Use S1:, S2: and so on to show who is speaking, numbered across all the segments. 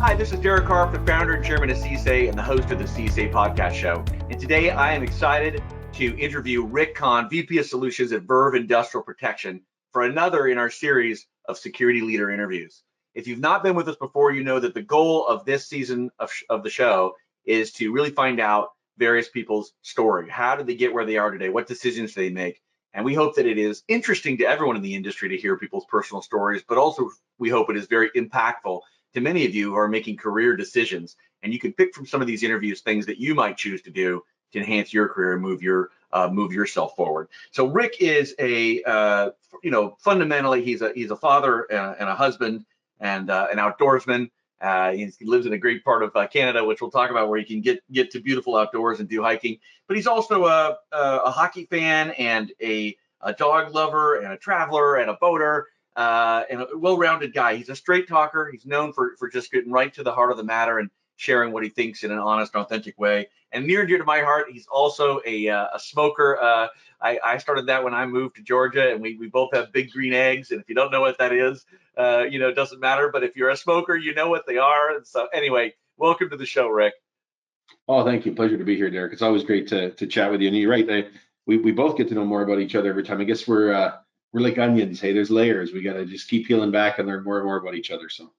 S1: Hi, this is Derek Harp, the founder and chairman of CSA and the host of the CSA podcast show. And today I am excited to interview Rick Kaun, VP of Solutions at Verve Industrial Protection, for another in our series of security leader interviews. If you've not been with us before, you know that the goal of this season of the show is to really find out various people's story. How did they get where they are today? What decisions do they make? And we hope that it is interesting to everyone in the industry to hear people's personal stories, but also we hope it is very impactful to many of you who are making career decisions. And you can pick from some of these interviews things that you might choose to do to enhance your career and move yourself forward. So Rick is fundamentally he's a father and a husband and an outdoorsman. He lives in a great part of Canada, which we'll talk about, where you can get to beautiful outdoors and do hiking. But he's also a hockey fan and a dog lover and a traveler and a boater. And a well-rounded guy. He's a straight talker. He's known for just getting right to the heart of the matter and sharing what he thinks in an honest, authentic way. And near and dear to my heart, he's also a smoker. I started that when I moved to Georgia, and we both have big green eggs. And if you don't know what that is, it doesn't matter. But if you're a smoker, you know what they are. And so anyway, welcome to the show, Rick.
S2: Oh, thank you. Pleasure to be here, Derek. It's always great to chat with you. And you're right. We both get to know more about each other every time. I guess we're like onions. Hey, there's layers. We got to just keep peeling back and learn more and more about each other. So,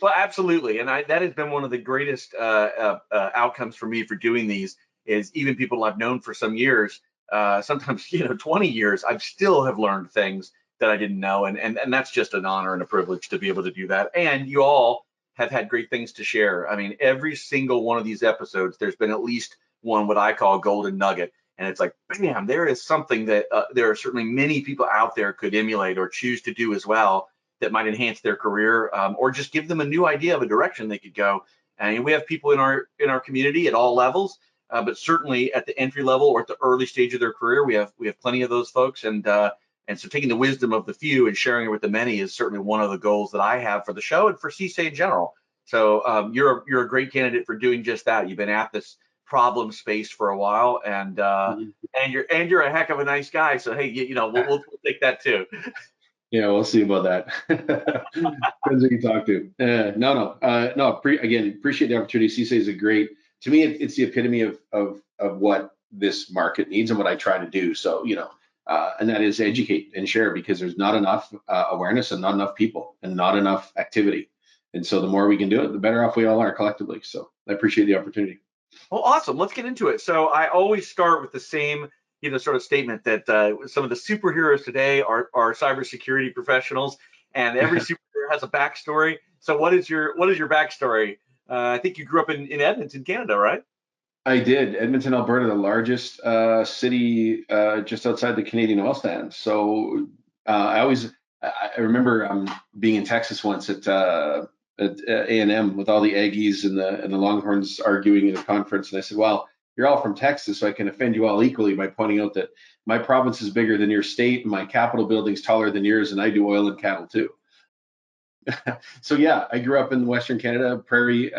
S1: well, absolutely. And that has been one of the greatest outcomes for me for doing these is even people I've known for some years, sometimes, 20 years, I still have learned things that I didn't know. And that's just an honor and a privilege to be able to do that. And you all have had great things to share. I mean, every single one of these episodes, there's been at least one, what I call golden nugget. And it's like, bam, there is something that there are certainly many people out there could emulate or choose to do as well that might enhance their career or just give them a new idea of a direction they could go. And we have people in our community at all levels, but certainly at the entry level or at the early stage of their career, we have plenty of those folks. And so taking the wisdom of the few and sharing it with the many is certainly one of the goals that I have for the show and for CSA in general. So you're a great candidate for doing just that. You've been at this problem space for a while, and you're a heck of a nice guy. So hey, we'll take that too.
S2: Yeah, we'll see about that. Depends who you talk to. Again, appreciate the opportunity. CSA is to me, it's the epitome of what this market needs and what I try to do. So and that is educate and share, because there's not enough awareness and not enough people and not enough activity. And so the more we can do it, the better off we all are collectively. So I appreciate the opportunity.
S1: Well, awesome. Let's get into it. So I always start with the same, sort of statement that some of the superheroes today are cybersecurity professionals, and every superhero has a backstory. So what is your backstory? I think you grew up in Edmonton, Canada, right?
S2: I did. Edmonton, Alberta, the largest city just outside the Canadian oil sands. So I remember being in Texas once at A&M with all the Aggies and the Longhorns arguing in a conference, and I said, "Well, you're all from Texas, so I can offend you all equally by pointing out that my province is bigger than your state, and my Capitol building's taller than yours, and I do oil and cattle too." So yeah, I grew up in Western Canada, prairie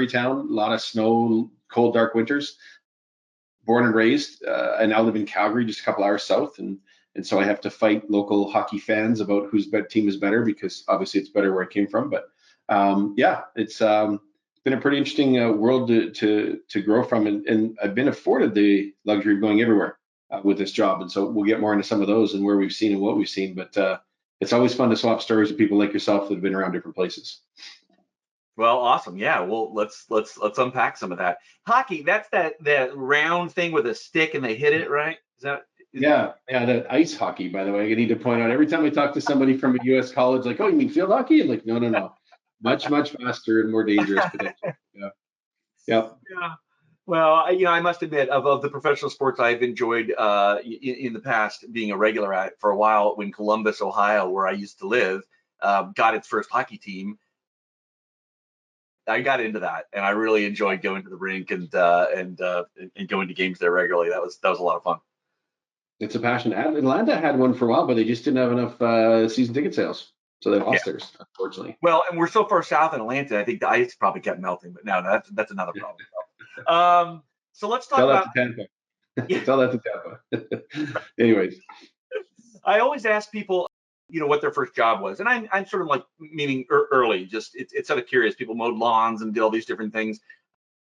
S2: town, a lot of snow, cold, dark winters. Born and raised, I now live in Calgary, just a couple hours south, and so I have to fight local hockey fans about whose team is better, because obviously it's better where I came from, but. It's been a pretty interesting world to grow from, and I've been afforded the luxury of going everywhere with this job, and so we'll get more into some of those and where we've seen and what we've seen. But it's always fun to swap stories with people like yourself that have been around different places.
S1: Well, awesome. Yeah. Well, let's unpack some of that. Hockey. That's that round thing with a stick and they hit it, right?
S2: Yeah, that ice hockey, by the way. I need to point out every time I talk to somebody from a U.S. college, like, "Oh, you mean field hockey?" I'm like, no. Much faster and more dangerous potentially. Yeah.
S1: Yeah. Well, I must admit, of the professional sports I've enjoyed in the past, being a regular at it for a while, when Columbus, Ohio, where I used to live, got its first hockey team, I got into that, and I really enjoyed going to the rink and going to games there regularly. That was a lot of fun.
S2: It's a passion. Atlanta had one for a while, but they just didn't have enough season ticket sales. So they lost theirs, unfortunately.
S1: Well, and we're so far south in Atlanta, I think the ice probably kept melting. But no, that's another problem. So let's talk about.
S2: Tell that to Tampa. Anyways.
S1: I always ask people what their first job was. And I'm sort of like meaning early, just it's sort of curious. People mowed lawns and did all these different things.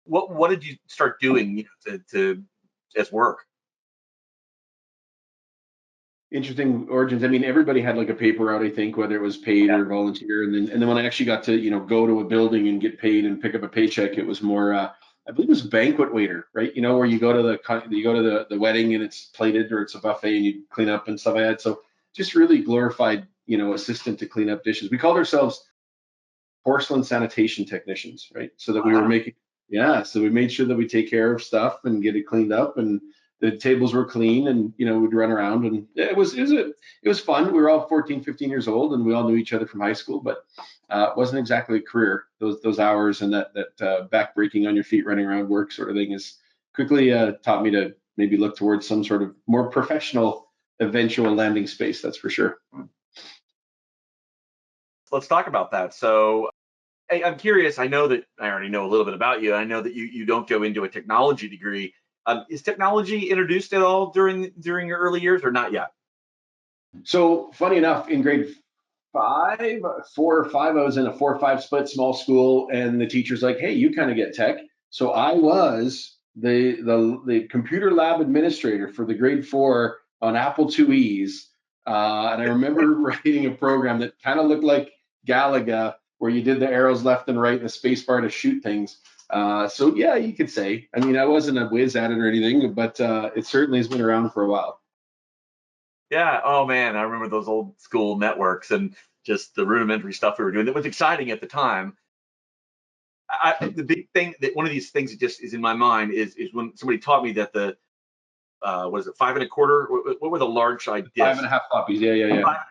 S1: What did you start doing, to as work?
S2: Interesting origins. I mean, everybody had like a paper route, I think, whether it was paid
S1: Yeah.
S2: or volunteer. And then when I actually got to, go to a building and get paid and pick up a paycheck, it was more, I believe it was banquet waiter, right? Where you go to the wedding and it's plated or it's a buffet and you clean up and stuff like that. So just really glorified, assistant to clean up dishes. We called ourselves porcelain sanitation technicians, right? So that we were
S1: Wow.
S2: making, yeah, so we made sure that we take care of stuff and get it cleaned up, and the tables were clean, and we'd run around, and it was fun. We were all 14, 15 years old, and we all knew each other from high school, but it wasn't exactly a career. Those hours and that back breaking on your feet, running around work sort of thing is quickly taught me to maybe look towards some sort of more professional eventual landing space. That's for sure.
S1: Let's talk about that. So, hey, I'm curious. I know that I already know a little bit about you. I know that you don't go into a technology degree. Is technology introduced at all during your early years, or not yet?
S2: So funny enough, in grade 4 or 5, I was in a 4 or 5 split small school, and the teacher's like, "Hey, you kind of get tech." So I was the computer lab administrator for the grade 4 on Apple IIe's, and I remember writing a program that kind of looked like Galaga, where you did the arrows left and right and the space bar to shoot things. So yeah, you could say. I mean, I wasn't a whiz at it or anything, but it certainly has been around for a while.
S1: Yeah. Oh man, I remember those old school networks and just the rudimentary stuff we were doing. That was exciting at the time. The big thing that one of these things that just is in my mind is when somebody taught me that the what is it, 5 1/4? What were the large side
S2: Five and
S1: discs?
S2: a half copies. Yeah, yeah, yeah.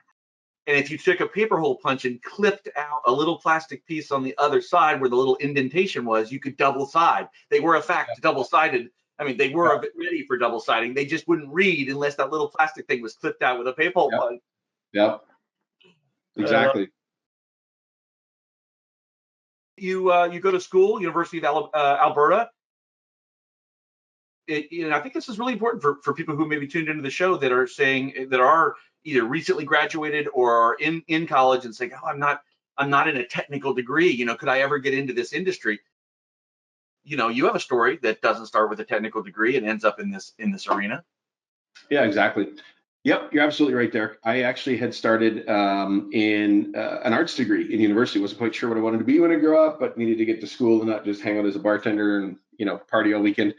S1: And if you took a paper hole punch and clipped out a little plastic piece on the other side where the little indentation was, you could double side. They were, in fact, double sided. I mean, they were
S2: Yeah,
S1: a bit ready for double siding. They just wouldn't read unless that little plastic thing was clipped out with a paper hole
S2: yeah,
S1: punch.
S2: yeah.
S1: Uh,
S2: Exactly.
S1: you go to school, University of Alberta. I think this is really important for people who maybe tuned into the show that are saying that are either recently graduated or are in college and saying, "Oh, I'm not in a technical degree. Could I ever get into this industry?" You have a story that doesn't start with a technical degree and ends up in this arena.
S2: Yeah, exactly. Yep, you're absolutely right there. I actually had started in an arts degree in university. Wasn't quite sure what I wanted to be when I grew up, but needed to get to school and not just hang out as a bartender and party all weekend.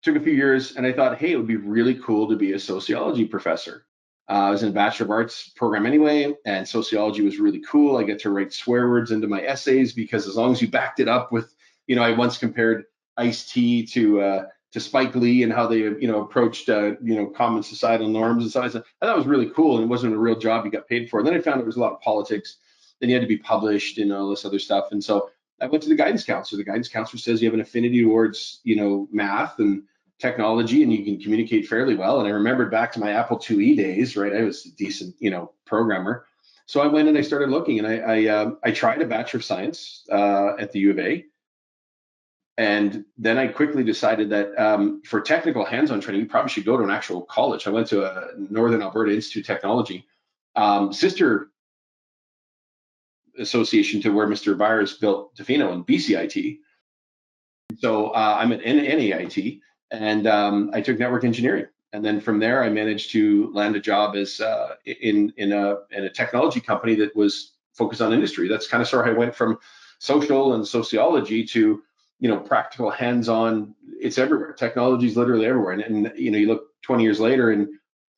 S2: Took a few years, and I thought, hey, it would be really cool to be a sociology professor. I was in a Bachelor of Arts program anyway, and sociology was really cool. I get to write swear words into my essays because as long as you backed it up with, I once compared Ice-T to Spike Lee and how they, approached, common societal norms and stuff. I thought it was really cool, and it wasn't a real job you got paid for. And then I found there was a lot of politics. Then you had to be published and all this other stuff. And so I went to the guidance counselor. The guidance counselor says you have an affinity towards, math and technology, and you can communicate fairly well. And I remembered back to my Apple IIe days, right? I was a decent, programmer. So I went and I started looking, and I tried a Bachelor of Science at the U of A. And then I quickly decided that for technical hands-on training, you probably should go to an actual college. I went to a Northern Alberta Institute of Technology, sister association to where Mr. Byers built Tofino and BCIT. So I'm at NAIT, and I took network engineering. And then from there, I managed to land a job as in a technology company that was focused on industry. That's kind of sort of how I went from social and sociology to practical, hands-on. It's everywhere. Technology is literally everywhere. And you look 20 years later, and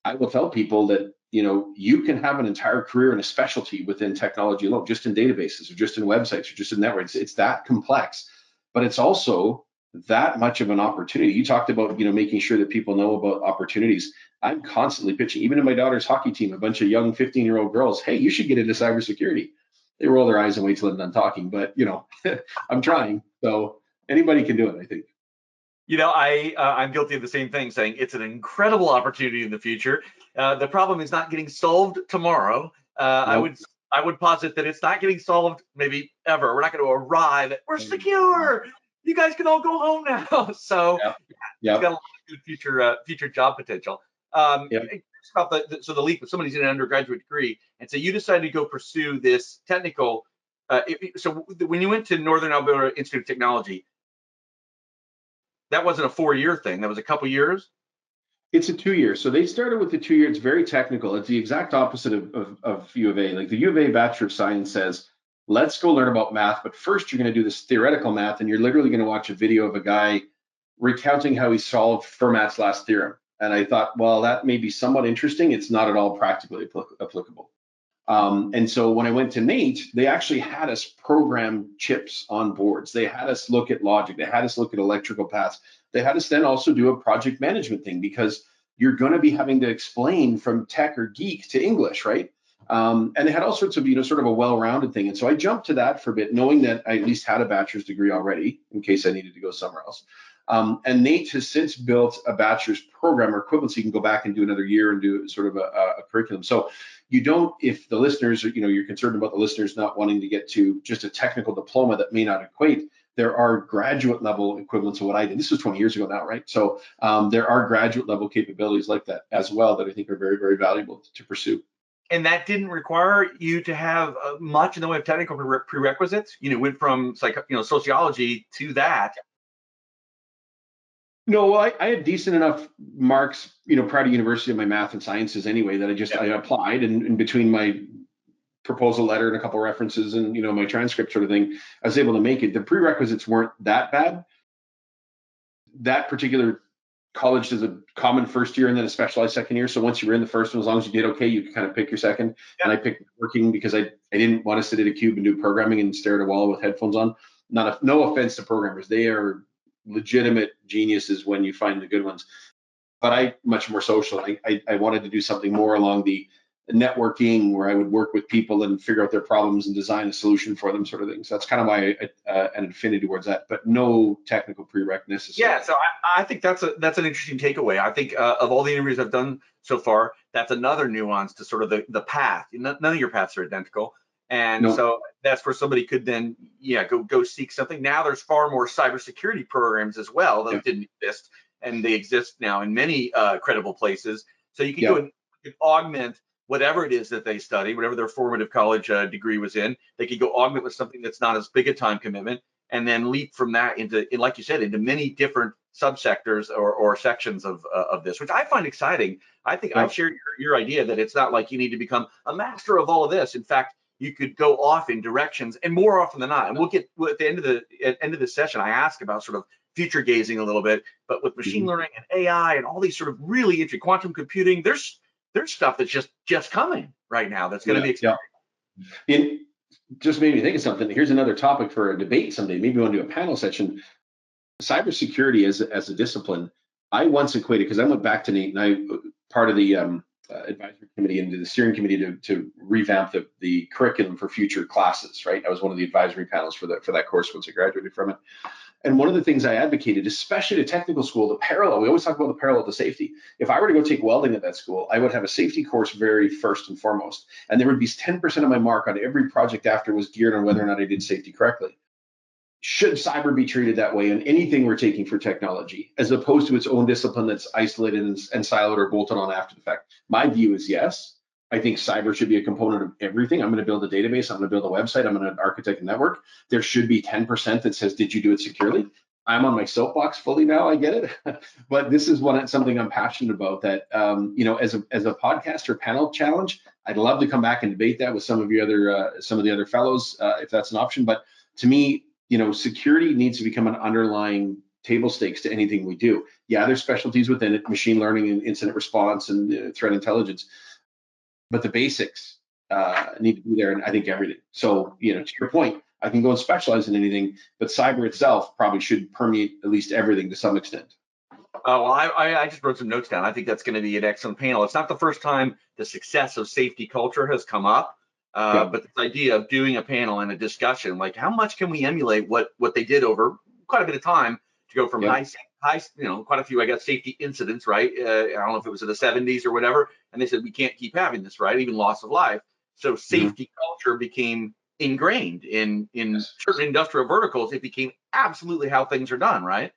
S2: I will tell people that you can have an entire career in a specialty within technology alone, just in databases or just in websites or just in networks. It's that complex, but it's also that much of an opportunity. You talked about making sure that people know about opportunities. I'm constantly pitching, even in my daughter's hockey team, a bunch of young 15-year-old girls. Hey, you should get into cybersecurity. They roll their eyes and wait till I'm done talking, but I'm trying. So anybody can do it, I think.
S1: I'm guilty of the same thing, saying it's an incredible opportunity in the future. The problem is not getting solved tomorrow. I
S2: Nope.
S1: would I would posit that it's not getting solved maybe ever. We're not going to arrive at we're secure. You guys can all go home now. So
S2: Yep.
S1: it's got
S2: Yep.
S1: a lot of good future job potential. Um,
S2: Yep.
S1: about so the leap, if somebody's in an undergraduate degree, and so you decided to go pursue this technical. So when you went to Northern Alberta Institute of Technology, that wasn't a 4-year thing. That was a couple years.
S2: It's a 2 year. So they started with the 2 year. It's very technical. It's the exact opposite of U of A. Like the U of A Bachelor of Science says, let's go learn about math, but first you're going to do this theoretical math, and you're literally going to watch a video of a guy recounting how he solved Fermat's last theorem. And I thought, well, that may be somewhat interesting. It's not at all practically applicable. And so when I went to NAIT, they actually had us program chips on boards. They had us look at logic. They had us look at electrical paths. They had us then also do a project management thing, because you're going to be having to explain from tech or geek to English, right? And they had all sorts of, sort of a well-rounded thing. And so I jumped to that for a bit, knowing that I at least had a bachelor's degree already in case I needed to go somewhere else. And NAIT has since built a bachelor's program or equivalent, so you can go back and do another year and do sort of a curriculum. So you don't, if the listeners, you're concerned about the listeners not wanting to get to just a technical diploma that may not equate, there are graduate level equivalents of what I did. This was 20 years ago now, right? So there are graduate level capabilities like that as well that I think are very, very valuable to pursue.
S1: And that didn't require you to have much in the way of technical prerequisites. Went from sociology to that.
S2: No, well, I had decent enough marks, prior to university in my math and sciences anyway, that I applied, and in between my proposal letter and a couple of references and, my transcript sort of thing, I was able to make it. The prerequisites weren't that bad. That particular college is a common first year and then a specialized second year. So once you were in the first one, as long as you did okay, you could kind of pick your second. Yeah. And I picked working because I didn't want to sit at a cube and do programming and stare at a wall with headphones on. No offense to programmers. They are legitimate geniuses when you find the good ones. But I much more social. I wanted to do something more along the networking, where I would work with people and figure out their problems and design a solution for them, sort of thing. So that's kind of why an affinity towards that, but no technical prereq necessarily.
S1: Yeah, so I think that's an interesting takeaway. I think of all the interviews I've done so far, that's another nuance to sort of the path. None of your paths are identical. And so that's where somebody could then, go seek something. Now there's far more cybersecurity programs as well that didn't exist, and they exist now in many credible places. So you can go and augment whatever it is that they study, whatever their formative college degree was in. They could go augment with something that's not as big a time commitment, and then leap from that into, like you said, into many different subsectors or sections of this, which I find exciting. I think I share your idea that it's not like you need to become a master of all of this. In fact, you could go off in directions, and more often than not, and we'll get at the end of the session, I ask about sort of future gazing a little bit, but with machine learning and AI and all these sort of really interesting quantum computing, there's stuff that's just coming right now that's going to be exciting.
S2: It just made me think of something. Here's another topic for a debate someday. Maybe we want to do a panel session. Cybersecurity as a discipline, I once equated, because I went back to NAIT and I part of the advisory committee and the steering committee to revamp the curriculum for future classes, right? I was one of the advisory panels for that course once I graduated from it. And one of the things I advocated, especially at a technical school, the parallel, we always talk about the parallel to safety. If I were to go take welding at that school, I would have a safety course very first and foremost. And there would be 10% of my mark on every project after was geared on whether or not I did safety correctly. Should cyber be treated that way in anything we're taking for technology, as opposed to its own discipline that's isolated and siloed or bolted on after the fact? My view is yes. I think cyber should be a component of everything. I'm going to build a database. I'm going to build a website. I'm going to architect a network. There should be 10% that says, did you do it securely? I'm on my soapbox fully now. I get it. But this is something I'm passionate about, that, as a podcast or panel challenge, I'd love to come back and debate that with some of the other fellows, if that's an option. But to me, security needs to become an underlying table stakes to anything we do. Yeah, there's specialties within it, machine learning and incident response and threat intelligence. But the basics need to be there, and I think everything. So, to your point, I can go and specialize in anything, but cyber itself probably should permeate at least everything to some extent.
S1: Oh, well, I just wrote some notes down. I think that's going to be an excellent panel. It's not the first time the success of safety culture has come up, but this idea of doing a panel and a discussion, like how much can we emulate what they did over quite a bit of time to go from high, quite a few, I guess, safety incidents, right? I don't know if it was in the 70s or whatever. And they said, we can't keep having this, right? Even loss of life. So safety culture became ingrained in certain industrial verticals. It became absolutely how things are done, right?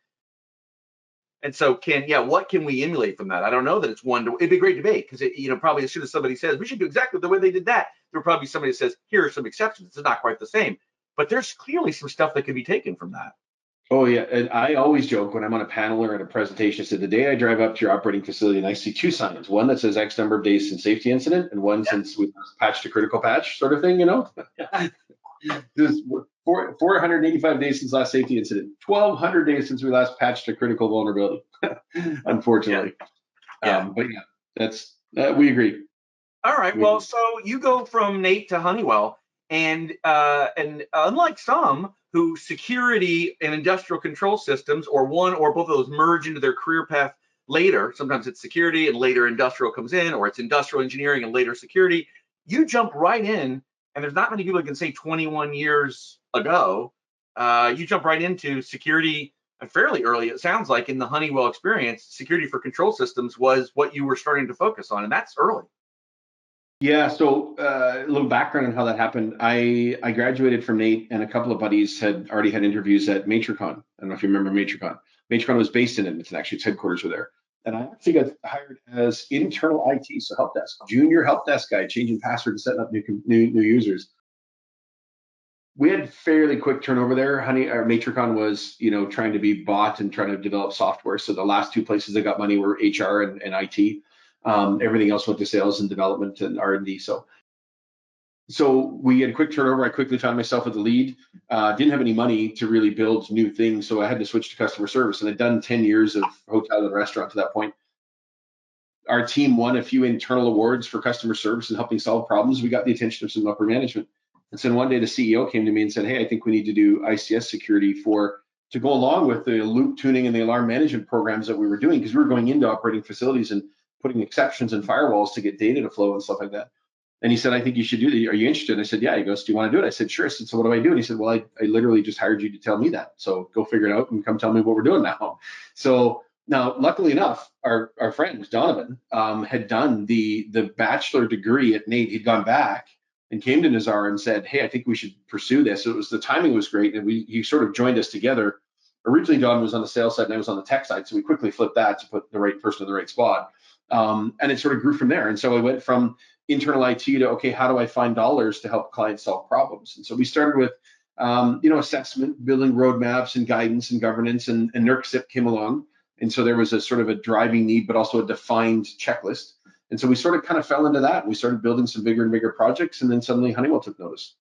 S1: And so what can we emulate from that? I don't know that it's one to, it'd be a great debate because probably as soon as somebody says we should do exactly the way they did that, there'll probably be somebody that says, here are some exceptions. It's not quite the same, but there's clearly some stuff that can be taken from that.
S2: Oh yeah, and I always joke when I'm on a panel or at a presentation. I said the day I drive up to your operating facility and I see two signs, one that says X number of days since safety incident, and one since we patched a critical patch, sort of thing, There's 485 days since last safety incident, 1,200 days since we last patched a critical vulnerability. Unfortunately, but yeah, that's we agree.
S1: All right. Well, so you go from Nate to Honeywell, and unlike some who security and industrial control systems, or one or both of those, merge into their career path later. Sometimes it's security and later industrial comes in, or it's industrial engineering and later security. You jump right in, and there's not many people that can say 21 years ago. You jump right into security fairly early. It sounds like in the Honeywell experience, security for control systems was what you were starting to focus on, and that's early.
S2: Yeah, so a little background on how that happened. I graduated from Nate, and a couple of buddies had already had interviews at Matricon. I don't know if you remember Matricon. Matricon was based in Edmonton, actually, its headquarters were there. And I actually got hired as internal IT, so help desk, junior help desk guy, changing passwords, setting up new users. We had fairly quick turnover there. Matricon was, trying to be bought and trying to develop software. So the last two places that got money were HR and IT. Everything else went to sales and development and R&D. So we had a quick turnover. I quickly found myself at the lead. Didn't have any money to really build new things, so I had to switch to customer service. And I'd done 10 years of hotel and restaurant to that point. Our team won a few internal awards for customer service and helping solve problems. We got the attention of some upper management. And so one day the CEO came to me and said, hey, I think we need to do ICS security to go along with the loop tuning and the alarm management programs that we were doing, because we were going into operating facilities and putting exceptions and firewalls to get data to flow and stuff like that. And he said, I think you should do that. Are you interested? I said, yeah. He goes, do you want to do it? I said, sure. I said, so what do I do? And he said, well, I literally just hired you to tell me that. So go figure it out and come tell me what we're doing now. So now, luckily enough, our friend Donovan had done the bachelor degree at Nate. He'd gone back and came to Nazar and said, hey, I think we should pursue this. So the timing was great. And he sort of joined us together. Originally, Don was on the sales side and I was on the tech side. So we quickly flipped that to put the right person in the right spot. And it sort of grew from there. And so I went from internal IT to, okay, how do I find dollars to help clients solve problems? And so we started with, assessment, building roadmaps and guidance and governance, and NERC came along. And so there was a sort of a driving need, but also a defined checklist. And so we sort of kind of fell into that. We started building some bigger and bigger projects, and then suddenly Honeywell took notice.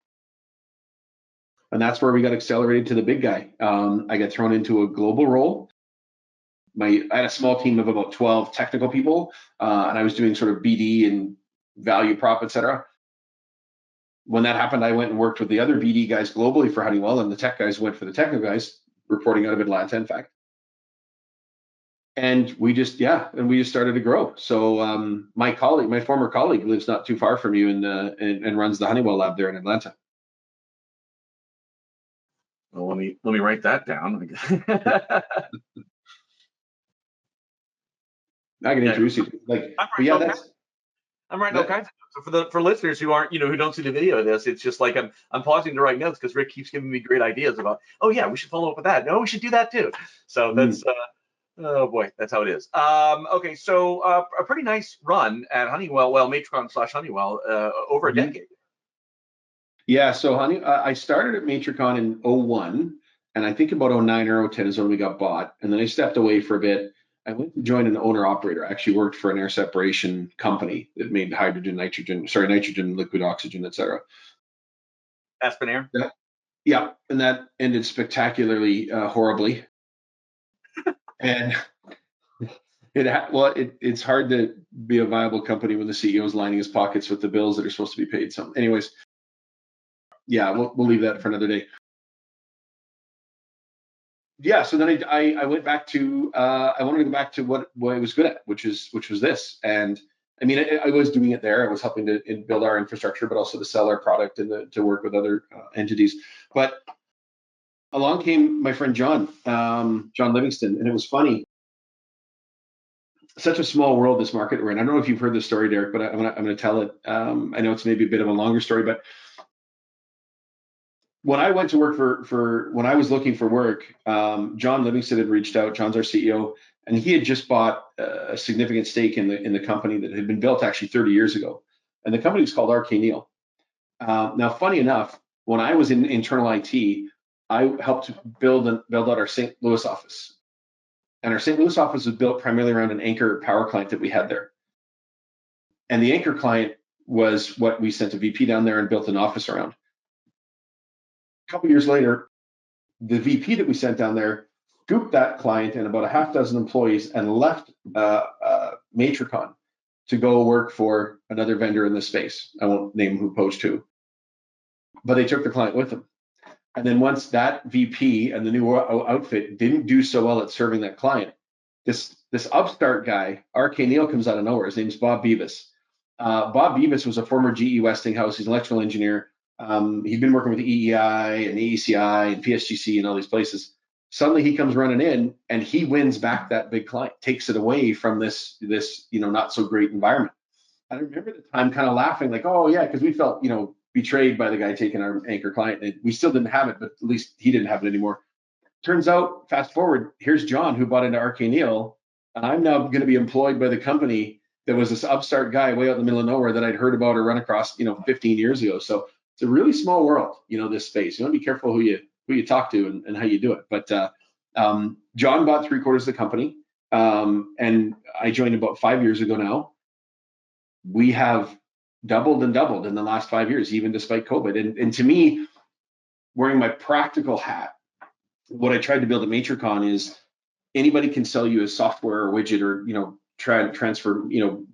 S2: And that's where we got accelerated to the big guy. I got thrown into a global role. I had a small team of about 12 technical people, and I was doing sort of BD and value prop, et cetera. When that happened, I went and worked with the other BD guys globally for Honeywell, and the tech guys went for the technical guys, reporting out of Atlanta, in fact. And we just started to grow. So my former colleague, lives not too far from you and runs the Honeywell lab there in Atlanta.
S1: Well, let me write that down.
S2: I can introduce you.
S1: I'm writing all kinds of notes. So for listeners who aren't, who don't see the video of this, it's just like I'm pausing to write notes because Rick keeps giving me great ideas about, oh yeah, we should follow up with that. No, we should do that too. So that's oh boy, that's how it is. Okay, so a pretty nice run at Honeywell, Matricon/Honeywell, over a decade.
S2: Yeah, so I started at Matricon in 01, and I think about 09 or 010 is when we got bought. And then I stepped away for a bit. I went to join an owner operator. I actually worked for an air separation company that made nitrogen, liquid oxygen, et cetera.
S1: Aspen Air?
S2: Yeah, and that ended spectacularly horribly. And it's hard to be a viable company when the CEO is lining his pockets with the bills that are supposed to be paid. So anyways, yeah, we'll leave that for another day. Yeah, so then I went back to I wanted to go back to what I was good at, which was this. And I mean, I was doing it there. I was helping to build our infrastructure, but also to sell our product and to work with other entities. But along came my friend John Livingston, and it was funny. Such a small world, this market we're in. I don't know if you've heard this story, Derek, but I'm gonna tell it. I know it's maybe a bit of a longer story, but when I went to work when I was looking for work, John Livingston had reached out. John's our CEO, and he had just bought a significant stake in the company that had been built actually 30 years ago, and the company was called RK Neal. Now, funny enough, when I was in internal IT, I helped build out our St. Louis office, and our St. Louis office was built primarily around an anchor power client that we had there. And the anchor client was what we sent a VP down there and built an office around. A couple years later, the VP that we sent down there scooped that client and about a half dozen employees and left Matricon to go work for another vendor in this space. I won't name who poached who, but they took the client with them. And then once that VP and the new outfit didn't do so well at serving that client, this upstart guy, RK Neal, comes out of nowhere. His name's Bob Beavis. Bob Beavis was a former GE Westinghouse. He's an electrical engineer. He'd been working with the EEI and AECI and PSGC and all these places. Suddenly he comes running in and he wins back that big client, takes it away from this not so great environment. I remember at the time kind of laughing like, oh yeah, because we felt betrayed by the guy taking our anchor client. And we still didn't have it, but at least he didn't have it anymore. Turns out, fast forward, here's John who bought into RK Neal, and I'm now going to be employed by the company that was this upstart guy way out in the middle of nowhere that I'd heard about or run across 15 years ago. So it's a really small world, this space. You want to be careful who you talk to and how you do it. But John bought 3/4 of the company, and I joined about 5 years ago now. We have doubled and doubled in the last 5 years, even despite COVID. And to me, wearing my practical hat, what I tried to build at Matricon is anybody can sell you a software or widget or transfer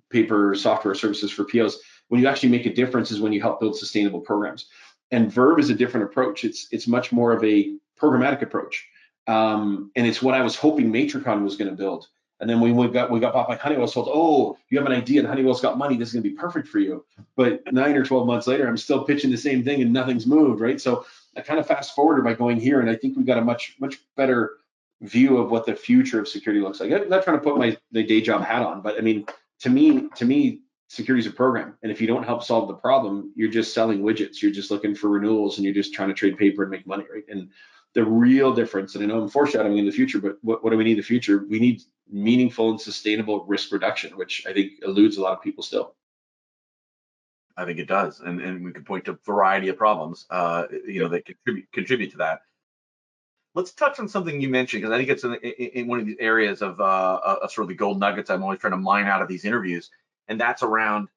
S2: paper or software services for POs. When you actually make a difference is when you help build sustainable programs. And Verve is a different approach. It's much more of a programmatic approach, and it's what I was hoping Matricon was going to build. And then when we got bought by Honeywell, I was told, oh, you have an idea and Honeywell's got money, this is going to be perfect for you. But 9 or 12 months later, I'm still pitching the same thing and nothing's moved, right? So I kind of fast forwarded by going here, and I think we've got a much better view of what the future of security looks like. I'm not trying to put the day job hat on, but I mean, to me, security is a program. And if you don't help solve the problem, you're just selling widgets. You're just looking for renewals and you're just trying to trade paper and make money, right? And the real difference, and I know I'm foreshadowing in the future, but what do we need in the future? We need meaningful and sustainable risk reduction, which I think eludes a lot of people still.
S1: I think it does, and we could point to a variety of problems, that contribute to that. Let's touch on something you mentioned, because I think it's in one of these areas of sort of the gold nuggets I'm always trying to mine out of these interviews, and that's around,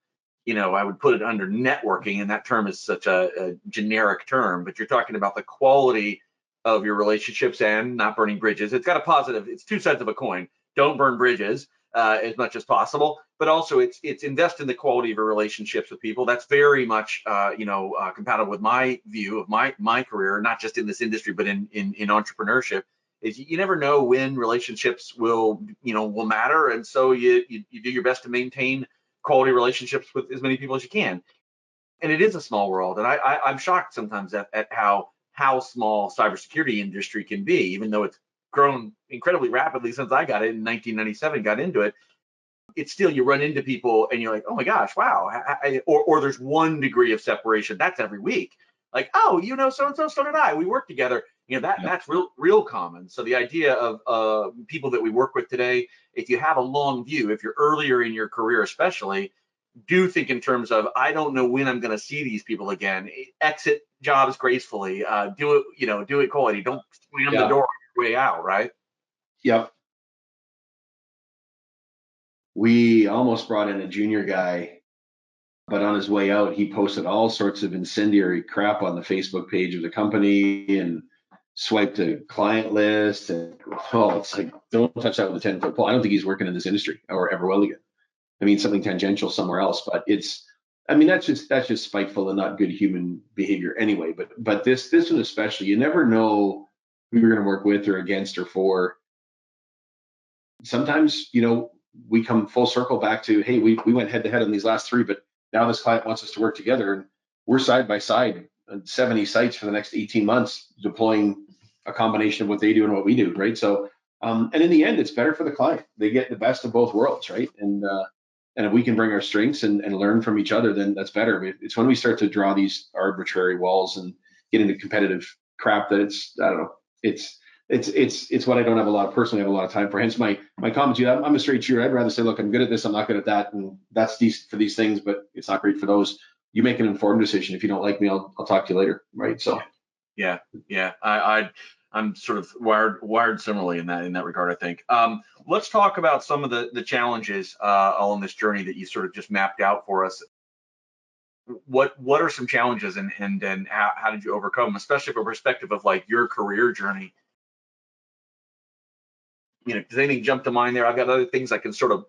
S1: I would put it under networking, and that term is such a generic term, but you're talking about the quality of your relationships and not burning bridges. It's got a positive, it's two sides of a coin. Don't burn bridges as much as possible, but also it's invest in the quality of your relationships with people. That's very much compatible with my view of my career, not just in this industry, but in entrepreneurship. Is you never know when relationships will matter, and so you do your best to maintain quality relationships with as many people as you can. And it is a small world, and I'm shocked sometimes at how small cybersecurity industry can be, even though it's grown incredibly rapidly since I got it in 1997, got into it. It's still, you run into people and you're like, oh my gosh, wow. Or there's 1 degree of separation. That's every week. Like, oh, so-and-so, so did I. We work together. That's real common. So the idea of people that we work with today, if you have a long view, if you're earlier in your career especially, do think in terms of, I don't know when I'm going to see these people again. Exit jobs gracefully. Do it quality. Don't slam the door on your way out, right?
S2: Yep. We almost brought in a junior guy, but on his way out, he posted all sorts of incendiary crap on the Facebook page of the company and swiped a client list. And it's like, don't touch that with a 10-foot pole. I don't think he's working in this industry or ever will again. I mean, something tangential somewhere else, but that's just spiteful and not good human behavior anyway. But this one especially, you never know who you're going to work with or against or for. Sometimes, we come full circle back to, hey, we went head to head on these last 3, but now this client wants us to work together, and we're side by side on 70 sites for the next 18 months, deploying a combination of what they do and what we do, right? So, and in the end, it's better for the client. They get the best of both worlds, right? And if we can bring our strengths and learn from each other, then that's better. It's when we start to draw these arbitrary walls and get into competitive crap that it's it's what I don't have a lot personally have a lot of time for. Hence my comments. I'm a straight shooter. I'd rather say, look, I'm good at this, I'm not good at that, and that's decent for these things, but it's not great for those. You make an informed decision. If you don't like me, I'll talk to you later, right? So
S1: Yeah, yeah. I'm sort of wired similarly in that regard, I think. Let's talk about some of the challenges on this journey that you sort of just mapped out for us. What are some challenges, and how did you overcome them, especially from a perspective of like your career journey? Does anything jump to mind there? I've got other things I can sort of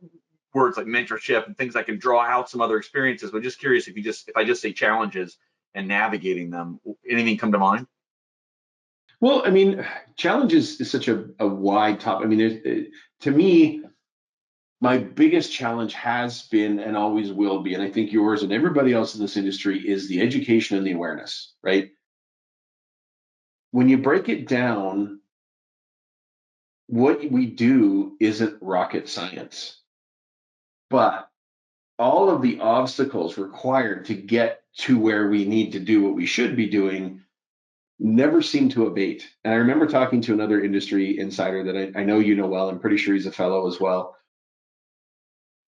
S1: words like mentorship and things I can draw out some other experiences, but just curious if I just say challenges and navigating them, anything come to mind?
S2: well, I mean, challenges is such a wide topic. I mean, to me, my biggest challenge has been and always will be, and I think yours and everybody else in this industry, is the education and the awareness, right? When you break it down, what we do isn't rocket science, but all of the obstacles required to get to where we need to do what we should be doing never seem to abate. And I remember talking to another industry insider that I know you know well. I'm pretty sure he's a fellow as well.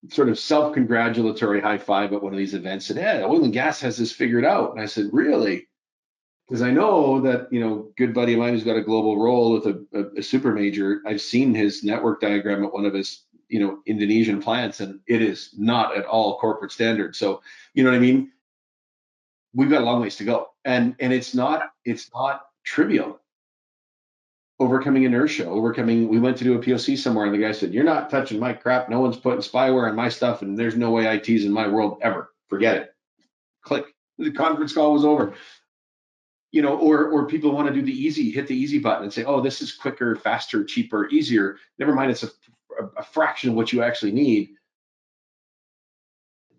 S2: Sort of self-congratulatory high five at one of these events, said, "Yeah, oil and gas has this figured out." And I said, "Really?" Because I know that, good buddy of mine who's got a global role with a super major. I've seen his network diagram at one of his, Indonesian plants, and it is not at all corporate standard. So, you know what I mean? We've got a long ways to go, and it's not trivial. Overcoming inertia, we went to do a POC somewhere, and the guy said, "You're not touching my crap. No one's putting spyware on my stuff, and there's no way IT's in my world ever. Forget it." Click. The conference call was over. Or people want to do the easy, hit the easy button and say, "Oh, this is quicker, faster, cheaper, easier." Never mind, it's a fraction of what you actually need.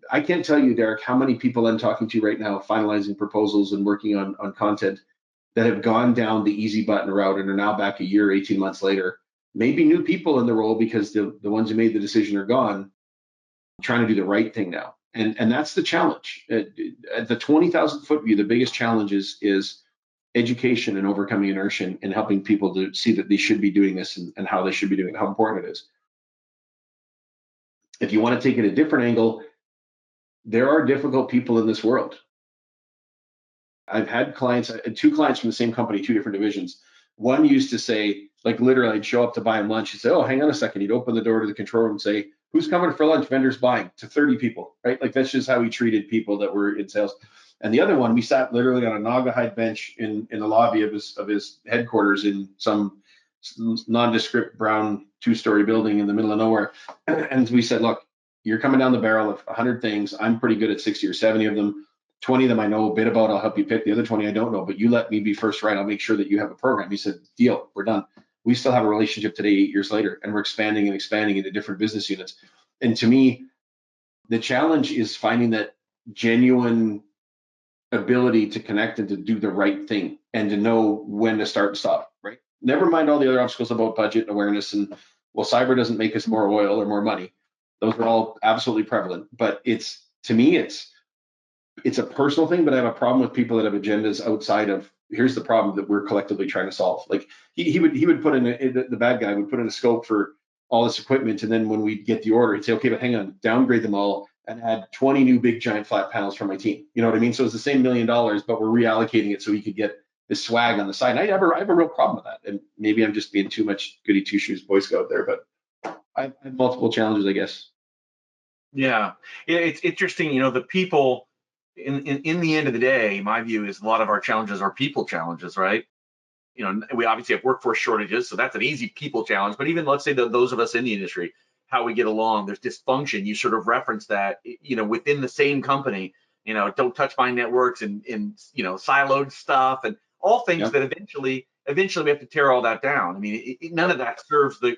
S2: I can't tell you, Derek, how many people I'm talking to right now, finalizing proposals and working on content, that have gone down the easy button route and are now back a year, 18 months later. Maybe new people in the role because the ones who made the decision are gone, trying to do the right thing now. And that's the challenge. At the 20,000 foot view, the biggest challenge is education and overcoming inertia and helping people to see that they should be doing this and how they should be doing it, how important it is. If you want to take it a different angle, there are difficult people in this world. I've had two clients from the same company, two different divisions. One used to say, like literally, I'd show up to buy him lunch. He'd say, "Oh, hang on a second." He'd open the door to the control room and say, "Who's coming for lunch?" "Vendors buying," to 30 people, right? Like that's just how he treated people that were in sales. And the other one, we sat literally on a Naugahyde bench in the lobby of his headquarters in some nondescript brown 2-story building in the middle of nowhere. And we said, "Look, you're coming down the barrel of 100 things. I'm pretty good at 60 or 70 of them. 20 of them I know a bit about. I'll help you pick. The other 20 I don't know, but you let me be first right. I'll make sure that you have a program." He said, "Deal, we're done." We still have a relationship today, 8 years later, and we're expanding and expanding into different business units. And to me, the challenge is finding that genuine ability to connect and to do the right thing and to know when to start and stop, right? Never mind all the other obstacles about budget and awareness and, well, cyber doesn't make us more oil or more money. Those are all absolutely prevalent. But to me, it's a personal thing, but I have a problem with people that have agendas outside of, here's the problem that we're collectively trying to solve. Like he would put in the bad guy would put in a scope for all this equipment, and then when we get the order, he'd say, "Okay, but hang on, downgrade them all and add 20 new big giant flat panels for my team." You know what I mean? So it's the same $1 million, but we're reallocating it so he could get this swag on the side. And I have a real problem with that. And maybe I'm just being too much goody two shoes Boy Scout there, but I have multiple challenges, I guess.
S1: Yeah, it's interesting. The people in the end of the day, my view is a lot of our challenges are people challenges, right? We obviously have workforce shortages, so that's an easy people challenge. But even let's say that those of us in the industry, how we get along, there's dysfunction. You sort of reference that, within the same company, don't touch my networks and siloed stuff and all things
S2: Yeah.
S1: that eventually we have to tear all that down. I mean, none of that serves the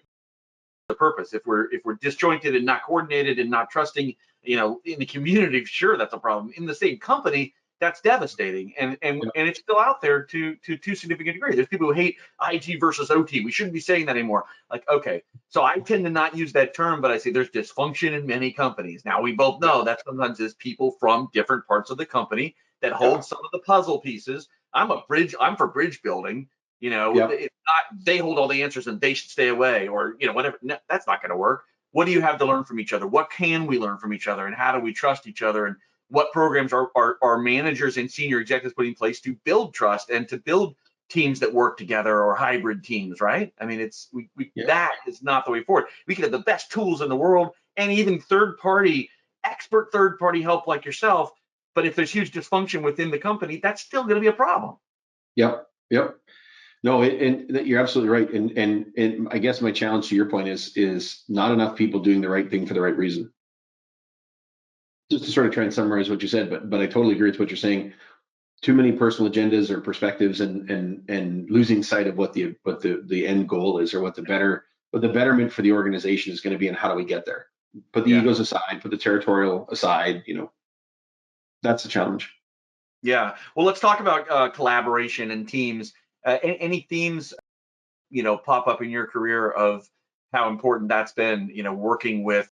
S1: purpose. If we're disjointed and not coordinated and not trusting, in the community, sure, that's a problem. In the same company, that's devastating, and it's still out there to significant degree. There's people who hate IT versus OT. We shouldn't be saying that anymore. Like, okay, so I tend to not use that term, but I say there's dysfunction in many companies. Now we both know that sometimes it's people from different parts of the company that hold some of the puzzle pieces. I'm for bridge building.
S2: Yep.
S1: It's not they hold all the answers and they should stay away, or whatever. No, that's not going to work. What do you have to learn from each other? What can we learn from each other, and how do we trust each other? And what programs are managers and senior executives putting in place to build trust and to build teams that work together, or hybrid teams, right? I mean,
S2: Yep.
S1: that is not the way forward. We can have the best tools in the world and even expert third party help like yourself, but if there's huge dysfunction within the company, that's still going to be a problem.
S2: Yep. Yep. No, and you're absolutely right. And I guess my challenge to your point is not enough people doing the right thing for the right reason. Just to sort of try and summarize what you said, but I totally agree with what you're saying. Too many personal agendas or perspectives, and losing sight of what the end goal is, or what the betterment for the organization is going to be, and how do we get there. Put the
S1: Yeah.
S2: egos aside, put the territorial aside. That's the challenge.
S1: Yeah. Well, let's talk about collaboration and teams. Any themes, pop up in your career of how important that's been, working with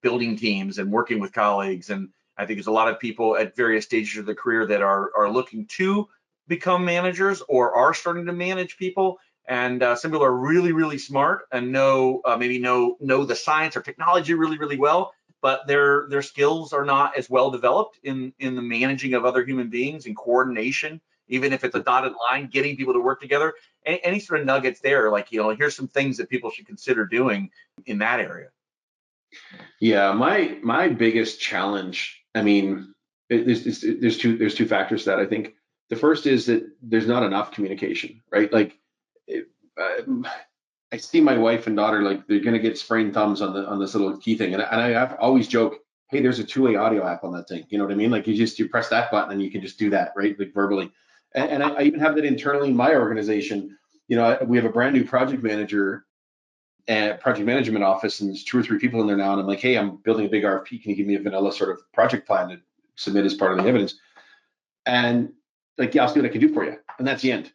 S1: building teams and working with colleagues. And I think there's a lot of people at various stages of their career that are looking to become managers or are starting to manage people. And some people are really, really smart and maybe know the science or technology really, really well, but their skills are not as well developed in the managing of other human beings and coordination. Even if it's a dotted line, getting people to work together. Any sort of nuggets there, like here's some things that people should consider doing in that area.
S2: Yeah, my biggest challenge. I mean, there's two factors to that I think. The first is that there's not enough communication, right? Like, it, I see my wife and daughter, like, they're gonna get sprained thumbs on this little key thing, and I have always joke, hey, there's a two-way audio app on that thing. You know what I mean? Like, you press that button and you can just do that, right? Like, verbally. And I even have that internally in my organization. We have a brand new project manager and project management office, and there's two or three people in there now. And I'm like, hey, I'm building a big RFP. Can you give me a vanilla sort of project plan to submit as part of the evidence? And like, yeah, I'll see what I can do for you. And that's the end.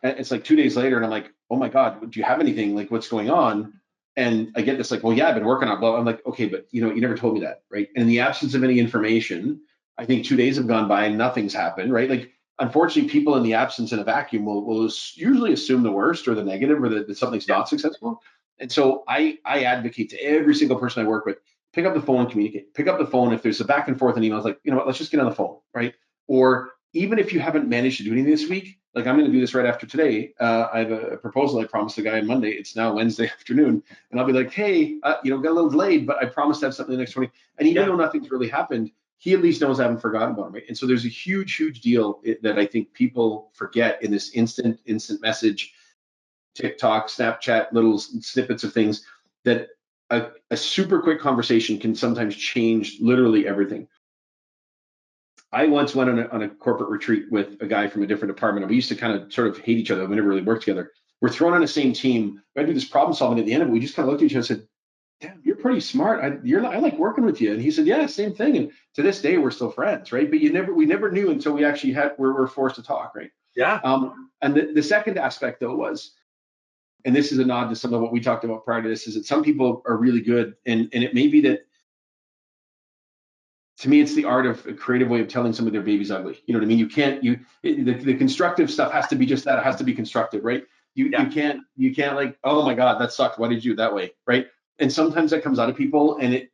S2: And it's like 2 days later, and I'm like, oh my God, do you have anything? Like, what's going on? And I get this, like, well, yeah, I've been working on blah. I'm like, okay, but you never told me that, right? And in the absence of any information, I think 2 days have gone by and nothing's happened, right? Like, unfortunately, people in the absence in a vacuum will usually assume the worst or the negative, or that something's not successful. And so I advocate to every single person I work with, pick up the phone and communicate. Pick up the phone if there's a back and forth in emails, like, what, let's just get on the phone, right? Or even if you haven't managed to do anything this week, like, I'm going to do this right after today. I have a proposal I promised the guy on Monday. It's now Wednesday afternoon, and I'll be like, hey, got a little delayed, but I promised to have something the next 20. And even though nothing's really happened, he at least knows I haven't forgotten about him, right? And so there's a huge, huge deal that I think people forget in this instant message, TikTok, Snapchat, little snippets of things, that a super quick conversation can sometimes change literally everything. I once went on a corporate retreat with a guy from a different department, and we used to kind of sort of hate each other. We never really worked together. We're thrown on the same team. We had to do this problem solving. At the end of it, we just kind of looked at each other and said, damn, you're pretty smart. I like working with you. And he said, yeah, same thing. And to this day, we're still friends, right? But we never knew until we actually we're forced to talk, right?
S1: Yeah.
S2: And the second aspect, though, was, and this is a nod to some of what we talked about prior to this, is that some people are really good, and it may be that, to me, it's the art of a creative way of telling somebody their baby's ugly. You know what I mean? The constructive stuff has to be just that. It has to be constructive, right? You can't like, oh my God, that sucked. Why did you do it that way, right? And sometimes that comes out of people, and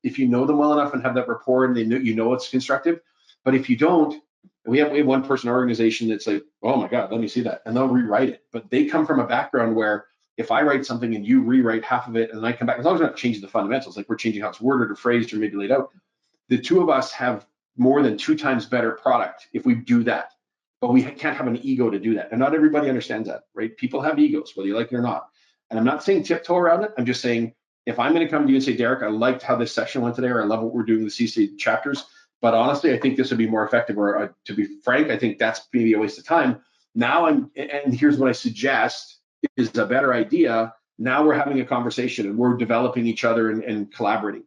S2: if you know them well enough and have that rapport, and they know it's constructive. But if you don't, we have one person in our organization that's like, oh my God, let me see that, and they'll rewrite it. But they come from a background where, if I write something and you rewrite half of it, and then I come back, as long as we're not changing the fundamentals, like we're changing how it's worded or phrased or maybe laid out, the two of us have more than 2 times better product if we do that. But we can't have an ego to do that. And not everybody understands that, right? People have egos, whether you like it or not. And I'm not saying tiptoe around it. I'm just saying, if I'm going to come to you and say, Derek, I liked how this session went today, or I love what we're doing with the CC chapters, but honestly, I think this would be more effective, or to be frank, I think that's maybe a waste of time. And here's what I suggest is a better idea. Now we're having a conversation and we're developing each other and collaborating.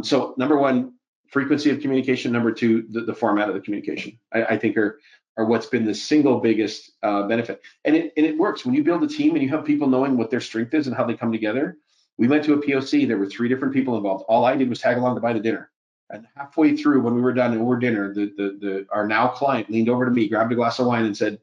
S2: So number one, frequency of communication. Number two, the format of the communication, I think are what's been the single biggest benefit. And it works when you build a team and you have people knowing what their strength is and how they come together. We went to a POC. There were 3 different people involved. All I did was tag along to buy the dinner. And halfway through, when we were done over dinner, our now client leaned over to me, grabbed a glass of wine, and said,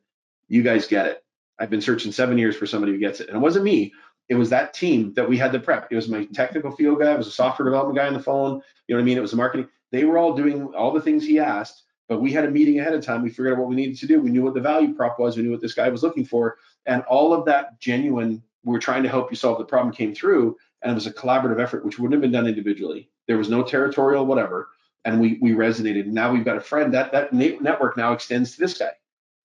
S2: You guys get it. I've been searching 7 years for somebody who gets it. And it wasn't me. It was that team that we had to prep. It was my technical field guy. It was a software development guy on the phone. You know what I mean? It was the marketing. They were all doing all the things he asked, but we had a meeting ahead of time. We figured out what we needed to do. We knew what the value prop was. We knew what this guy was looking for. And all of that genuine, we're trying to help you solve the problem came through. And it was a collaborative effort, which wouldn't have been done individually. There was no territorial whatever. And we resonated. And now we've got a friend. That network now extends to this guy.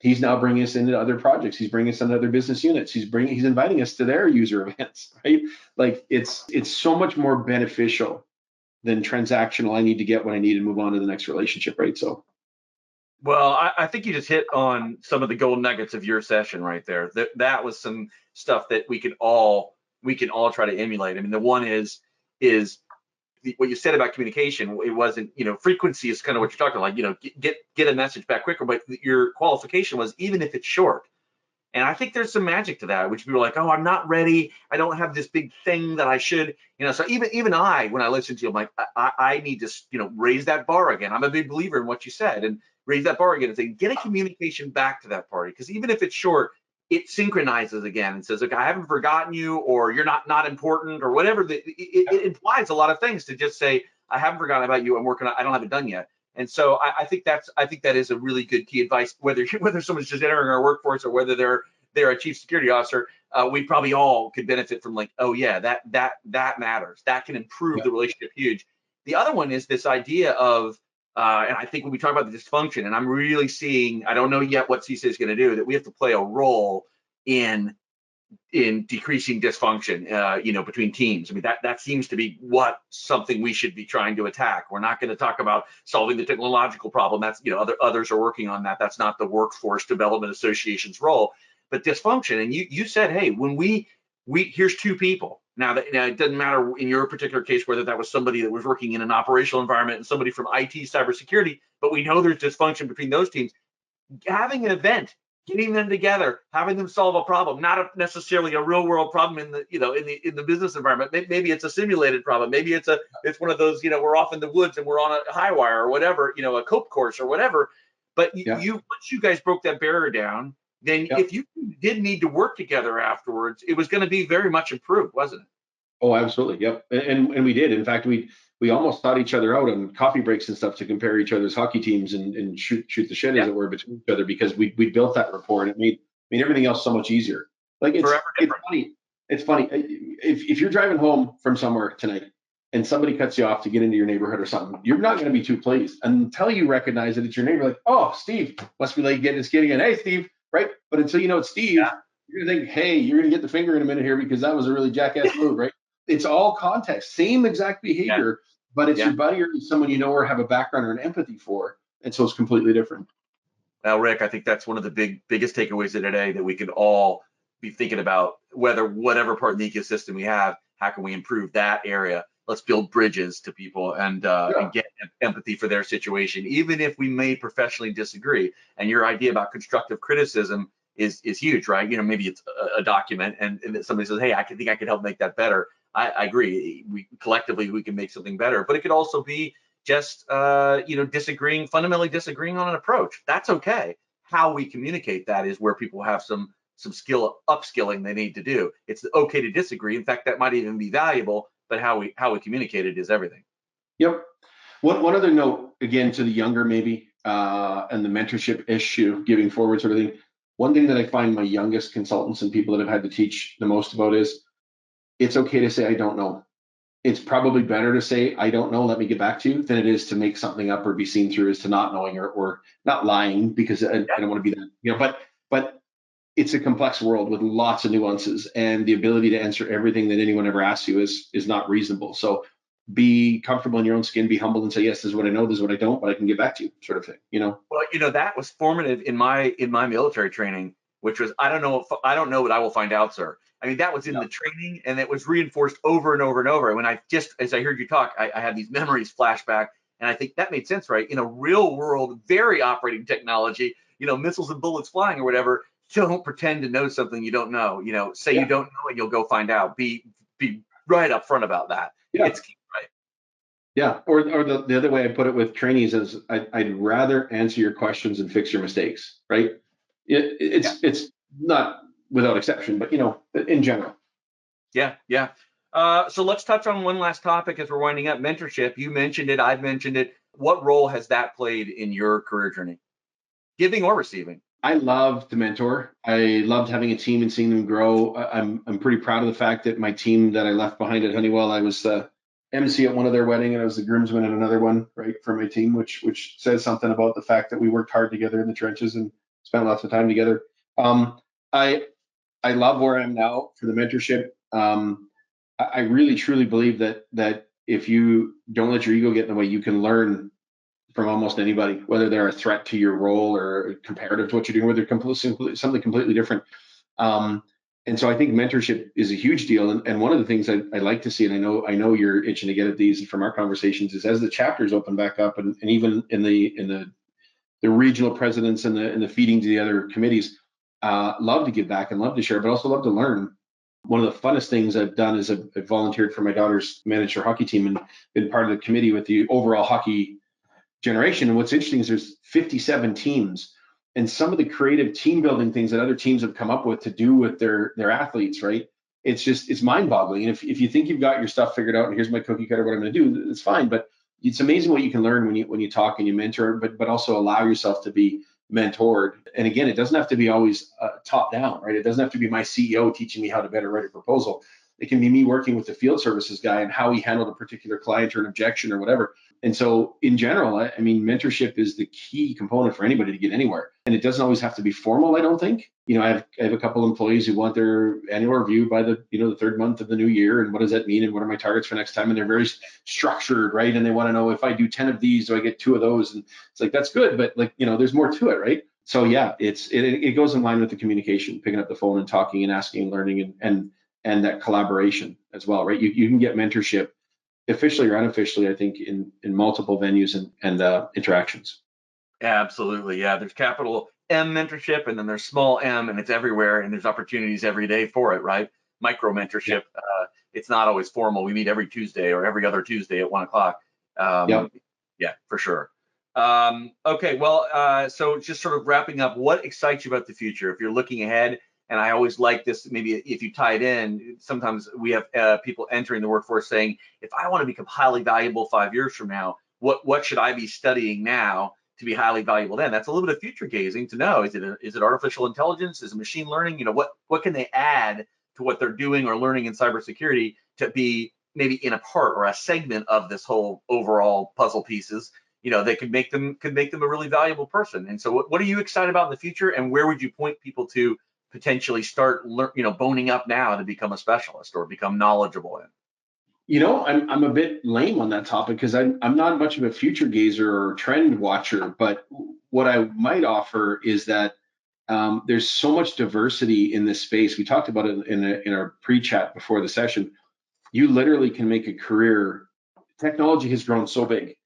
S2: He's now bringing us into other projects. He's bringing us into other business units. He's inviting us to their user events, right? Like it's so much more beneficial than transactional. I need to get what I need and move on to the next relationship, right? So.
S1: Well, I think you just hit on some of the gold nuggets of your session right there. That was some stuff that we can all try to emulate. I mean, the one is what you said about communication. It wasn't, frequency is kind of what you're talking about, like, get a message back quicker, but your qualification was even if it's short. And I think there's some magic to that, which people are like, oh, I'm not ready. I don't have this big thing that I should, so even I, when I listen to you, I'm like, I need to, raise that bar again. I'm a big believer in what you said, and raise that bar again and say, get a communication back to that party. Because even if it's short, it synchronizes again and says, okay, I haven't forgotten you, or you're not important, or whatever. It implies a lot of things to just say, I haven't forgotten about you. I'm working on, I don't have it done yet. And so I think that is a really good key advice. Whether someone's just entering our workforce or whether they're a chief security officer, we probably all could benefit from, like, oh yeah, that matters. That can improve the relationship huge. The other one is this idea of, and I think when we talk about the dysfunction, and I'm really seeing, I don't know yet what CISA is going to do, that we have to play a role in decreasing dysfunction, between teams. I mean, that seems to be something we should be trying to attack. We're not going to talk about solving the technological problem. That's, others are working on that. That's not the Workforce Development Association's role. But dysfunction, and you said, hey, when we here's two people. Now it doesn't matter in your particular case whether that was somebody that was working in an operational environment and somebody from IT cybersecurity, but we know there's dysfunction between those teams. Having an event, getting them together, having them solve a problem, not necessarily a real world problem in the business environment. Maybe it's a simulated problem. Maybe it's one of those, we're off in the woods and we're on a high wire or whatever, a cope course or whatever. But once you guys broke that barrier down, then if you did need to work together afterwards, it was going to be very much improved, wasn't it?
S2: Oh, absolutely. Yep. And we did. In fact, we almost taught each other out on coffee breaks and stuff to compare each other's hockey teams and shoot the shit, as it were, between each other, because we built that rapport, and it made everything else so much easier. Like it's funny. It's funny. If you're driving home from somewhere tonight and somebody cuts you off to get into your neighborhood or something, you're not going to be too pleased until you recognize that it's your neighbor. Like, oh, Steve must be like getting his kid again. Hey, Steve. Right. But until you know it's Steve, you're going to think, hey, you're going to get the finger in a minute here because that was a really jackass move. Right. It's all context, same exact behavior, but it's your buddy or someone you know or have a background or an empathy for. And so it's completely different.
S1: Now, Rick, I think that's one of the biggest takeaways of today, that we could all be thinking about, whatever part of the ecosystem we have, how can we improve that area? Let's build bridges to people and get empathy for their situation, even if we may professionally disagree. And your idea about constructive criticism is huge, right? Maybe it's a document and somebody says, hey, I think I could help make that better. I agree. We collectively can make something better, but it could also be just fundamentally disagreeing on an approach. That's okay. How we communicate that is where people have some upskilling they need to do. It's okay to disagree. In fact, that might even be valuable, but how we communicate it is everything.
S2: Yep. One other note, again, to the younger maybe, and the mentorship issue, giving forward sort of thing. One thing that I find my youngest consultants and people that have had to teach the most about is, it's okay to say, I don't know. It's probably better to say, I don't know, let me get back to you, than it is to make something up or be seen through as to not knowing or not lying, because I don't want to be that, but it's a complex world with lots of nuances, and the ability to answer everything that anyone ever asks you is not reasonable. So be comfortable in your own skin, be humble and say, yes, this is what I know, this is what I don't, but I can get back to you, sort of thing,
S1: Well, that was formative in my military training, which was, I don't know, but I will find out, sir. I mean, that was in the training, and it was reinforced over and over and over. When as I heard you talk, I had these memories flashback, and I think that made sense, right? In a real world, very operating technology, missiles and bullets flying or whatever, don't pretend to know something you don't know. Say you don't know and you'll go find out. Be right up front about that.
S2: Yeah.
S1: It's key, right?
S2: Yeah. Or the other way I put it with trainees is, I'd rather answer your questions and fix your mistakes, right? It's not without exception, but in general.
S1: Yeah, yeah. So let's touch on one last topic as we're winding up, mentorship. You mentioned it, I've mentioned it. What role has that played in your career journey, giving or receiving?
S2: I love to mentor. I loved having a team and seeing them grow. I'm pretty proud of the fact that my team that I left behind at Honeywell, I was the MC at one of their wedding, and I was the groomsman at another one, right, for my team, which says something about the fact that we worked hard together in the trenches and spent lots of time together. I I love where I am now for the mentorship. I really truly believe that if you don't let your ego get in the way, you can learn from almost anybody, whether they're a threat to your role or comparative to what you're doing, whether they're something completely different. Um, and so I think mentorship is a huge deal. And one of the things I like to see, and I know you're itching to get at these from our conversations, is as the chapters open back up, and even in the regional presidents and the feeding to the other committees, love to give back and love to share, but also love to learn. One of the funnest things I've done is I've volunteered for my daughter's miniature hockey team and been part of the committee with the overall hockey generation. And what's interesting is there's 57 teams, and some of the creative team building things that other teams have come up with to do with their athletes, right? It's mind boggling. And if you think you've got your stuff figured out and here's my cookie cutter, what I'm going to do, it's fine. But it's amazing what you can learn when you talk and you mentor, but also allow yourself to be mentored. And again, it doesn't have to be always top down, right? It doesn't have to be my CEO teaching me how to better write a proposal. It can be me working with the field services guy and how he handled a particular client or an objection or whatever. And so in general, I mean, mentorship is the key component for anybody to get anywhere. And it doesn't always have to be formal, I don't think. I have a couple of employees who want their annual review by the third month of the new year. And what does that mean? And what are my targets for next time? And they're very structured, right? And they want to know, if I do 10 of these, do I get 2 of those? And it's like, that's good, but there's more to it, right? So yeah, it goes in line with the communication, picking up the phone and talking and asking and learning and that collaboration as well, right? You can get mentorship officially or unofficially, I think, in multiple venues and interactions.
S1: Yeah, absolutely. Yeah, there's capital M mentorship, and then there's small m, and it's everywhere, and there's opportunities every day for it, right? Micro mentorship.
S2: Yeah.
S1: It's not always formal. We meet every Tuesday or every other Tuesday at 1 o'clock.
S2: Yep.
S1: Yeah, for sure. Okay, well, so just sort of wrapping up, what excites you about the future? If you're looking ahead, and I always like this, maybe if you tie it in, sometimes we have people entering the workforce saying, if I want to become highly valuable 5 years from now, what should I be studying now to be highly valuable then? That's a little bit of future gazing to know, is it artificial intelligence? Is it machine learning? What can they add to what they're doing or learning in cybersecurity to be maybe in a part or a segment of this whole overall puzzle pieces, that could make them a really valuable person. And so what are you excited about in the future, and where would you point people to potentially start boning up now to become a specialist or become knowledgeable in?
S2: I'm a bit lame on that topic because I'm not much of a future gazer or trend watcher, but what I might offer is that there's so much diversity in this space. We talked about it in our pre-chat before the session. You literally can make a career. Technology has grown so big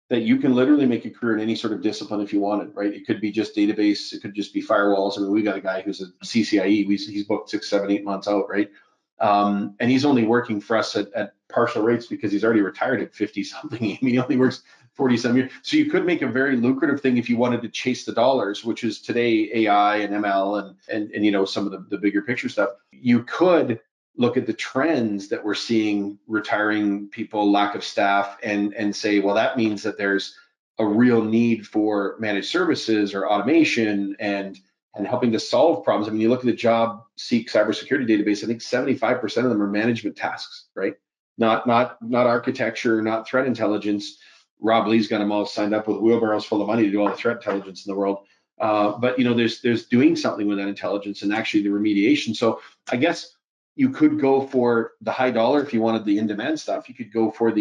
S2: that you can literally make a career in any sort of discipline if you wanted, right? It could be just database, it could just be firewalls. I mean, we got a guy who's a CCIE. He's booked 6, 7, 8 months out, right? And he's only working for us at partial rates because he's already retired at 50 something. I mean, he only works 40 some years. So you could make a very lucrative thing if you wanted to chase the dollars, which is today AI and ML and some of the bigger picture stuff. You could look at the trends that we're seeing, retiring people, lack of staff, and say, well, that means that there's a real need for managed services or automation and helping to solve problems. I mean, you look at the job seek cybersecurity database, I think 75% of them are management tasks, right? Not architecture, not threat intelligence. Rob Lee's got them all signed up with wheelbarrows full of money to do all the threat intelligence in the world. But there's doing something with that intelligence and actually the remediation. So I guess you could go for the high dollar if you wanted the in-demand stuff. You could go for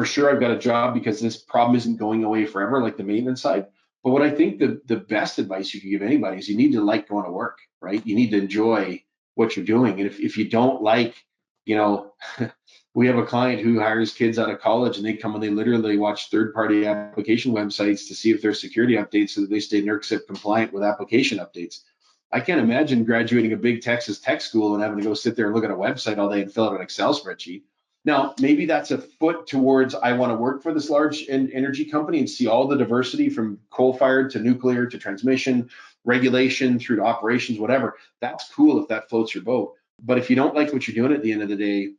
S2: sure, I've got a job because this problem isn't going away forever, like the maintenance side. But what I think the best advice you can give anybody is you need to like going to work, right? You need to enjoy what you're doing. And if you don't like, we have a client who hires kids out of college and they come and they literally watch third-party application websites to see if there's security updates so that they stay NERC compliant with application updates. I can't imagine graduating a big Texas tech school and having to go sit there and look at a website all day and fill out an Excel spreadsheet. Now, maybe that's a foot towards I want to work for this large energy company and see all the diversity from coal-fired to nuclear to transmission, regulation through to operations, whatever. That's cool if that floats your boat. But if you don't like what you're doing at the end of the day,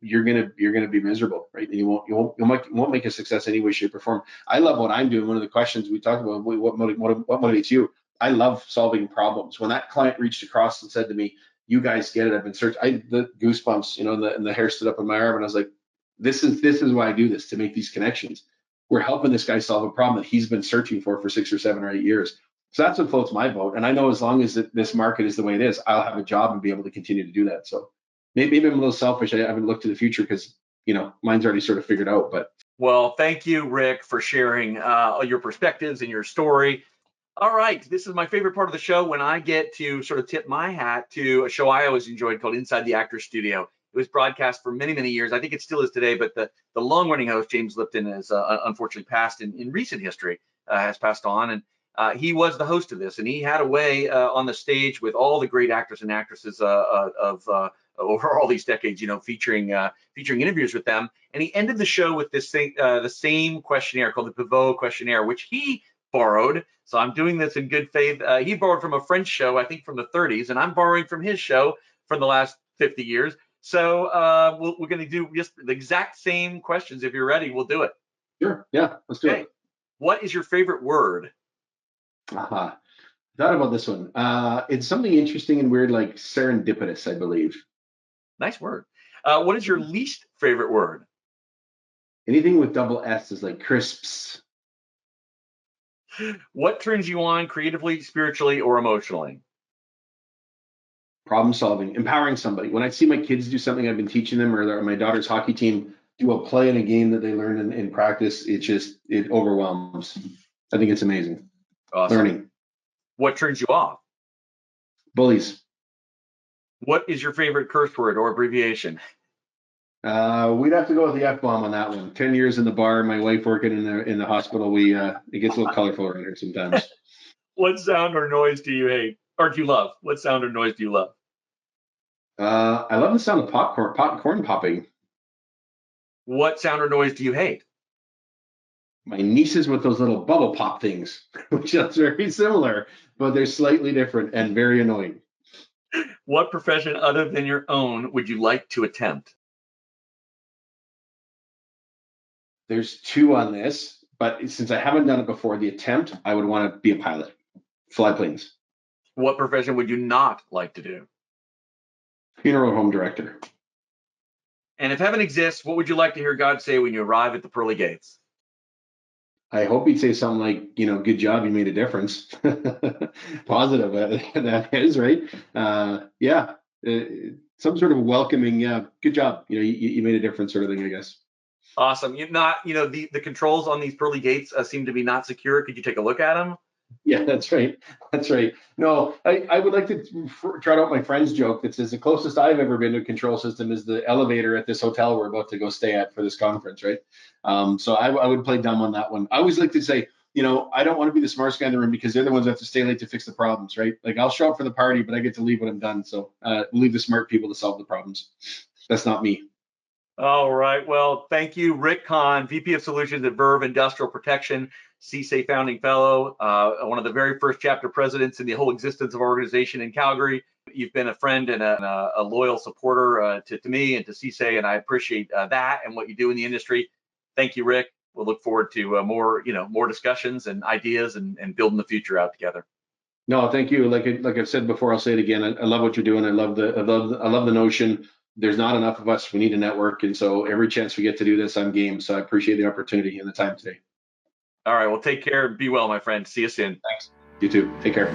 S2: you're gonna be miserable, right? And you won't make a success any way, shape, or form. I love what I'm doing. One of the questions we talked about, what motivates you? I love solving problems. When that client reached across and said to me, "You guys get it. I've been searching." The goosebumps, and the hair stood up on my arm, and I was like, "This is why I do this, to make these connections. We're helping this guy solve a problem that he's been searching for 6 or 7 or 8 years." So that's what floats my boat. And I know as long as this market is the way it is, I'll have a job and be able to continue to do that. So maybe I'm a little selfish. I haven't looked to the future because mine's already sort of figured out. But
S1: Well, thank you, Rick, for sharing your perspectives and your story. All right, this is my favorite part of the show when I get to sort of tip my hat to a show I always enjoyed called Inside the Actors Studio. It was broadcast for many, many years. I think it still is today, but the long-running host, James Lipton, has unfortunately passed in recent history, has passed on. And he was the host of this, and he had a way on the stage with all the great actors and actresses of over all these decades, featuring interviews with them. And he ended the show with the same questionnaire called the Pivot questionnaire, which he borrowed. So I'm doing this in good faith. He borrowed from a French show, I think from the 30s, and I'm borrowing from his show from the last 50 years. So we're going to do just the exact same questions. If you're ready, we'll do it.
S2: sure, yeah, let's do it.
S1: What is your favorite word?
S2: Thought about this one. It's something interesting and weird, like serendipitous, I believe.
S1: Nice word. What is your least favorite word?
S2: Anything with double S is like crisps.
S1: What turns you on creatively, spiritually, or emotionally?
S2: Problem solving, empowering somebody. When I see my kids do something I've been teaching them, or my daughter's hockey team do a play in a game that they learn in practice, it overwhelms. I think it's amazing.
S1: Awesome.
S2: Learning.
S1: What turns you off?
S2: Bullies. What
S1: is your favorite curse word or abbreviation?
S2: We'd have to go with the F-bomb on that one. 10 years in the bar, my wife working in the hospital. It gets a little colorful around here sometimes.
S1: What sound or noise do you hate or do you love? What sound or noise do you love?
S2: I love the sound of popcorn popping.
S1: What sound or noise do you hate?
S2: My nieces with those little bubble pop things, which sounds very similar, but they're slightly different and very annoying.
S1: What profession other than your own would you like to attempt?
S2: There's two on this, but since I haven't done it before, the attempt, I would want to be a pilot, fly planes.
S1: What profession would you not like to do?
S2: Funeral home director.
S1: And if heaven exists, what would you like to hear God say when you arrive at the pearly gates?
S2: I hope he'd say something like, good job, you made a difference. Positive, that is, right? Yeah, some sort of welcoming, yeah, good job, you made a difference sort of thing, I guess.
S1: Awesome. The controls on these pearly gates seem to be not secure. Could you take a look at them?
S2: Yeah, that's right. That's right. No, I would like to trot out my friend's joke that says the closest I've ever been to a control system is the elevator at this hotel we're about to go stay at for this conference, right? So I would play dumb on that one. I always like to say, I don't want to be the smartest guy in the room because they're the ones that have to stay late to fix the problems, right? Like I'll show up for the party, but I get to leave when I'm done. So leave the smart people to solve the problems. That's not me.
S1: All right. Well, thank you, Rick Kaun, VP of Solutions at Verve Industrial Protection, CSA founding fellow, one of the very first chapter presidents in the whole existence of our organization in Calgary. You've been a friend and a loyal supporter to me and to CSA, and I appreciate that and what you do in the industry. Thank you, Rick. We'll look forward to more discussions and ideas and building the future out together.
S2: No, thank you. Like I've said before, I'll say it again. I love what you're doing. I love the notion. There's not enough of us. We need a network. And so every chance we get to do this, I'm game. So I appreciate the opportunity and the time today.
S1: All right. Well, take care and be well, my friend. See you soon.
S2: Thanks. You too. Take care.